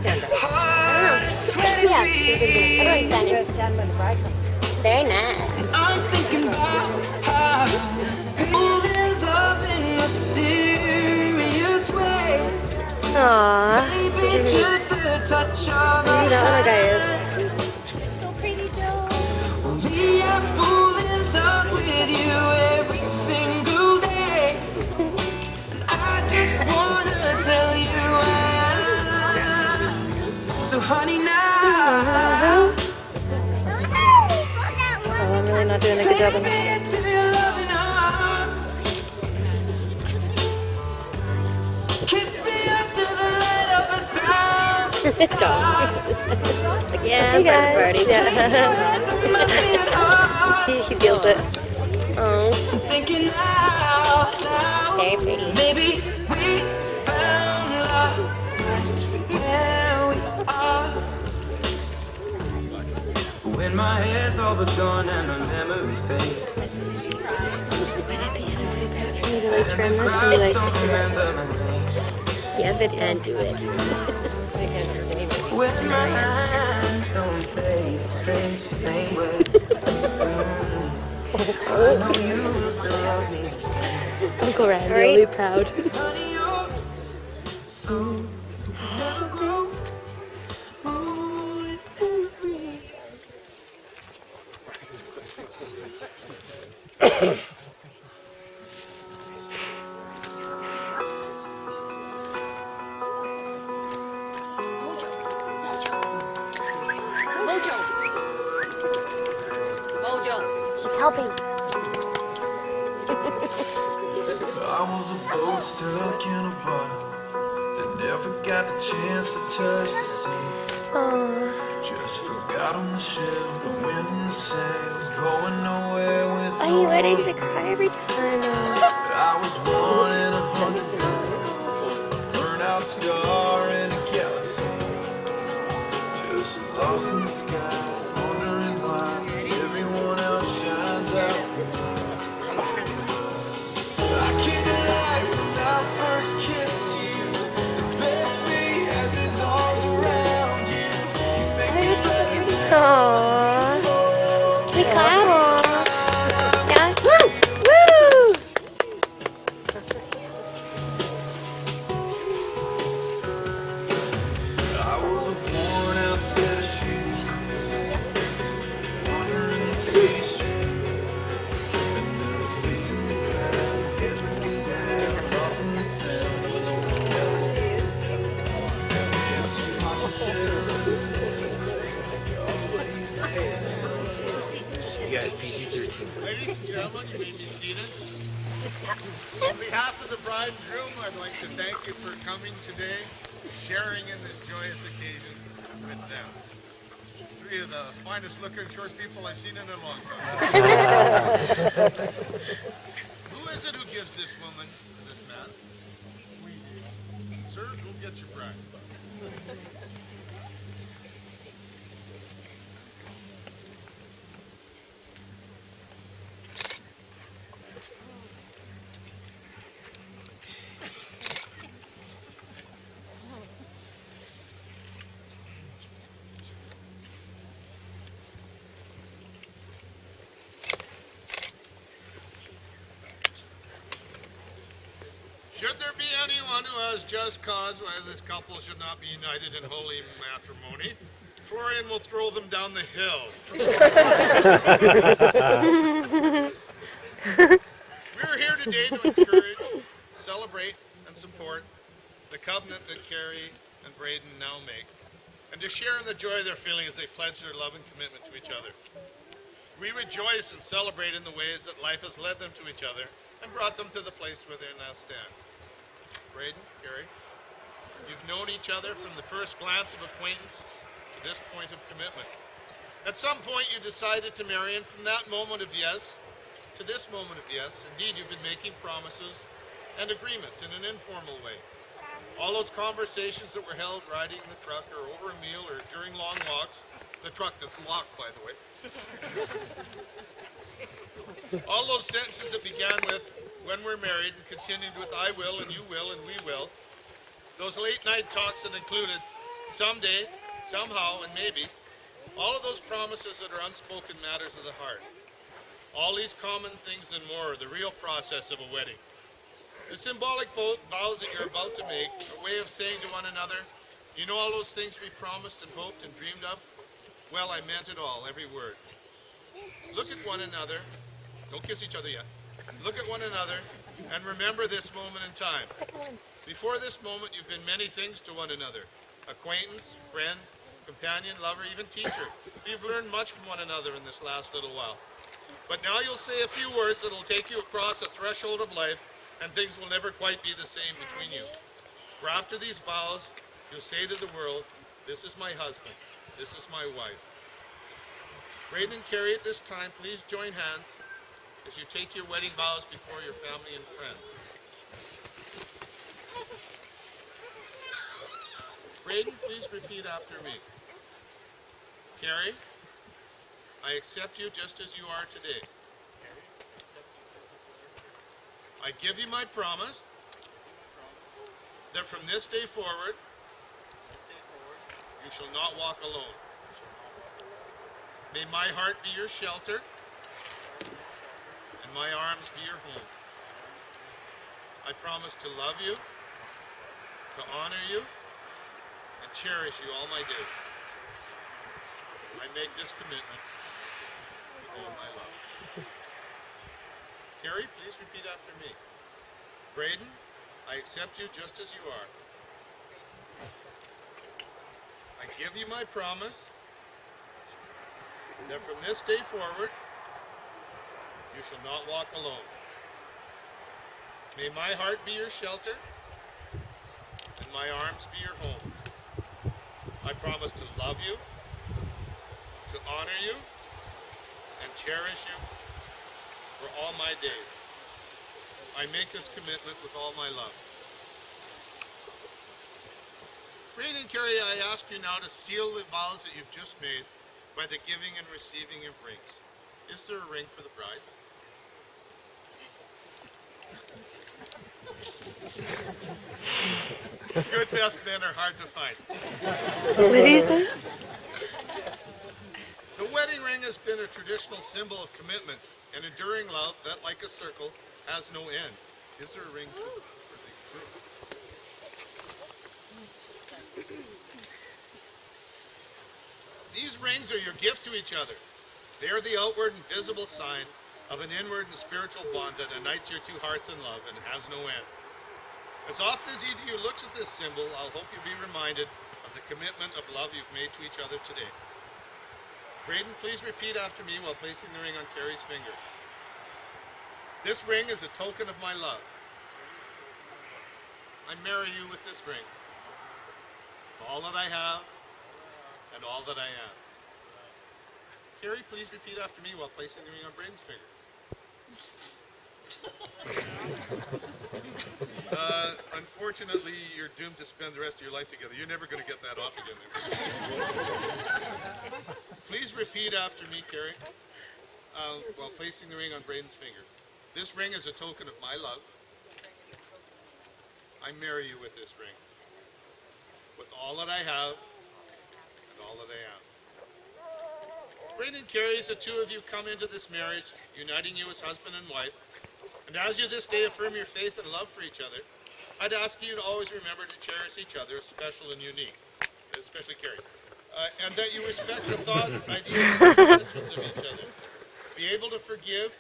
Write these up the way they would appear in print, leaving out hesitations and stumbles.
stand up? I don't know. Yeah, everyone's standing. Very nice. I'm thinking about how falling in love in a mysterious way. Aww. Maybe just the touch of You know what a guy is. It's so pretty, Joe. me. I fall in love with you every single day. I just wanna tell you so honey now. Oh, I'm really not doing a good job of Take me into your loving arms. Kiss me under the light of 1,000 stars. Like, yeah, I'm part of the party. He feels it. Oh. Thinking out loud. Very pretty. Maybe we found love where we are. When my hair's all but gone and my memory fades, Maybe like turn this and be like, yes, I can do it. when my hands don't fade, strange the same way. I know you still love me the same. Uncle Randy will be proud. Honey, you're so never grow. Oh, it's so breeze. He's helping. I was a boat stuck in a bar that never got the chance to touch the sea. Just forgot on the shelf, the wind and the sails, going nowhere with Why are no you letting one. to cry every time? I was 1 in 100 billion, burned out star in a galaxy, just lost in the sky, wondering why everyone else shines out. I came to life when I first kissed you. The best me has his arms around you. You make me better than Aww. before. Can we clap? Yeah. Woo! Woo! I was a worn out set of shoes, wandering the city street, and never facing the crowd, yet looking down, lost in the sound of the melody. Empty pockets share Ladies and gentlemen, you may be seated. On behalf of the bride and groom, I'd like to thank you for coming today, sharing in this joyous occasion with them. 3 of the finest looking short people I've seen in a long time. Who is it who gives this woman this man? We do. Sir, go get your bride. Should there be anyone who has just cause why this couple should not be united in holy matrimony, Florian will throw them down the hill. We're here today to encourage, celebrate, and support the covenant that Kari and Bradon now make, and to share in the joy of their feeling as they pledge their love and commitment to each other. We rejoice and celebrate in the ways that life has led them to each other and brought them to the place where they now stand. Bradon, Kari, you've known each other from the first glance of acquaintance to this point of commitment. At some point you decided to marry, and from that moment of yes to this moment of yes, indeed you've been making promises and agreements in an informal way. All those conversations that were held riding in the truck or over a meal or during long walks, the truck that's locked, by the way. All those sentences that began with when we're married and continued with I will and you will and we will. Those late night talks that included someday, somehow, and maybe, all of those promises that are unspoken matters of the heart. All these common things and more are the real process of a wedding. The symbolic vows that you're about to make, a way of saying to one another, you know all those things we promised and hoped and dreamed of? Well, I meant it all, every word. Look at one another. Don't kiss each other yet. Look at one another and remember this moment in time. Before this moment, you've been many things to one another. Acquaintance, friend, companion, lover, even teacher. You've learned much from one another in this last little while. But now you'll say a few words that'll take you across the threshold of life, and things will never quite be the same between you. For after these vows, you'll say to the world, this is my husband, this is my wife. Bradon and Kari, at this time, please join hands as you take your wedding vows before your family and friends. Bradon, please repeat after me. Kari, I accept you just as you are today. I give you my promise that from this day forward, you shall not walk alone. May my heart be your shelter, and my arms be your home. I promise to love you, to honor you, and cherish you all my days. I make this commitment with all my love. Kari, please repeat after me. Bradon, I accept you just as you are. I give you my promise that from this day forward, you shall not walk alone. May my heart be your shelter, and my arms be your home. I promise to love you, to honor you, and cherish you for all my days. I make this commitment with all my love. Bradon and Kari, I ask you now to seal the vows that you've just made by the giving and receiving of rings. Is there a ring for the bride? Good best men are hard to find. What do you think? The wedding ring has been a traditional symbol of commitment and enduring love that, like a circle, has no end. Is there a ring for the groom? These rings are your gift to each other. They are the outward and visible sign of an inward and spiritual bond that unites your two hearts in love and has no end. As often as either of you looks at this symbol, I'll hope you'll be reminded of the commitment of love you've made to each other today. Bradon, please repeat after me while placing the ring on Kari's finger. This ring is a token of my love. I marry you with this ring. All that I have and all that I am. Kari, please repeat after me while placing the ring on Bradon's finger. Unfortunately, you're doomed to spend the rest of your life together. You're never going to get that off again. Please repeat after me, Kari, while placing the ring on Bradon's finger. This ring is a token of my love. I marry you with this ring, with all that I have and all that I am. Bradon and Kari, as the two of you come into this marriage, uniting you as husband and wife, and as you this day affirm your faith and love for each other, I'd ask you to always remember to cherish each other as special and unique, especially Kari, and that you respect the thoughts, ideas, and suggestions of each other. Be able to forgive,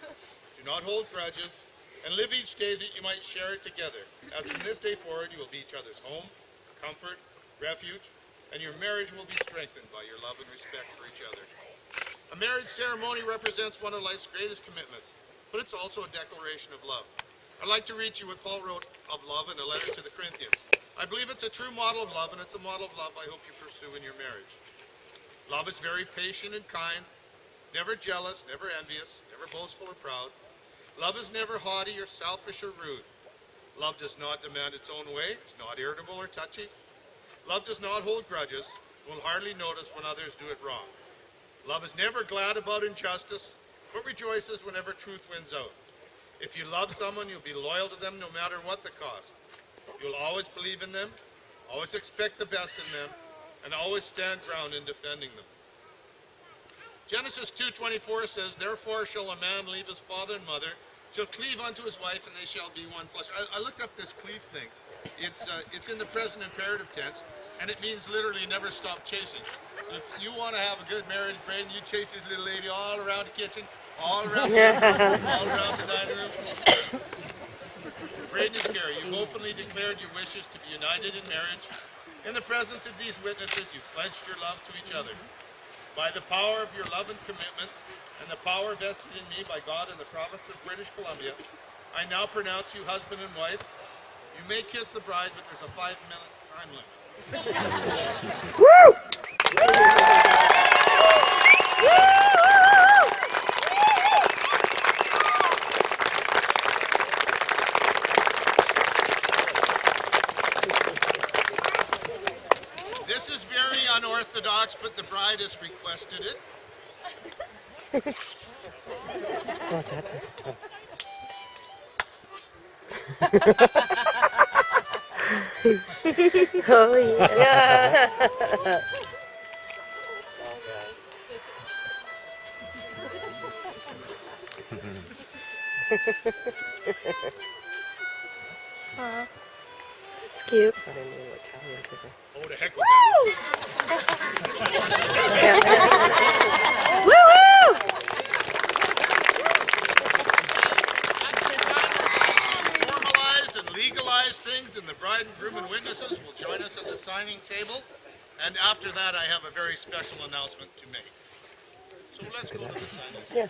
do not hold grudges, and live each day that you might share it together. As from this day forward, you will be each other's home, comfort, refuge, and your marriage will be strengthened by your love and respect for each other. A marriage ceremony represents one of life's greatest commitments, but it's also a declaration of love. I'd like to read you what Paul wrote of love in a letter to the Corinthians. I believe it's a true model of love, and it's a model of love I hope you pursue in your marriage. Love is very patient and kind, never jealous, never envious, never boastful or proud. Love is never haughty or selfish or rude. Love does not demand its own way, it's not irritable or touchy. Love does not hold grudges, will hardly notice when others do it wrong. Love is never glad about injustice, but rejoices whenever truth wins out. If you love someone, you'll be loyal to them no matter what the cost. You'll always believe in them, always expect the best in them, and always stand ground in defending them. Genesis 2:24 says, "Therefore shall a man leave his father and mother, shall cleave unto his wife, and they shall be one flesh." I looked up this cleave thing. It's in the present imperative tense, and it means literally never stop chasing. If you want to have a good marriage, Braden, you chase this little lady all around the kitchen, all around the all around the dining room. Braden and Kari, you've openly declared your wishes to be united in marriage. In the presence of these witnesses, you've pledged your love to each other. By the power of your love and commitment, and the power vested in me by God in the province of British Columbia, I now pronounce you husband and wife. You may kiss the bride, but there's a 5-minute time limit. Woo! This is very unorthodox, but the bride has requested it. What's that? Oh yeah. Aw. It's cute. I didn't know what towel to do. Oh, the heck with that. Woo-hoo! Formalize and legalize things, and the bride and groom and witnesses will join us at the signing table. And after that, I have a very special announcement to make. So let's go to the signing table. Yeah.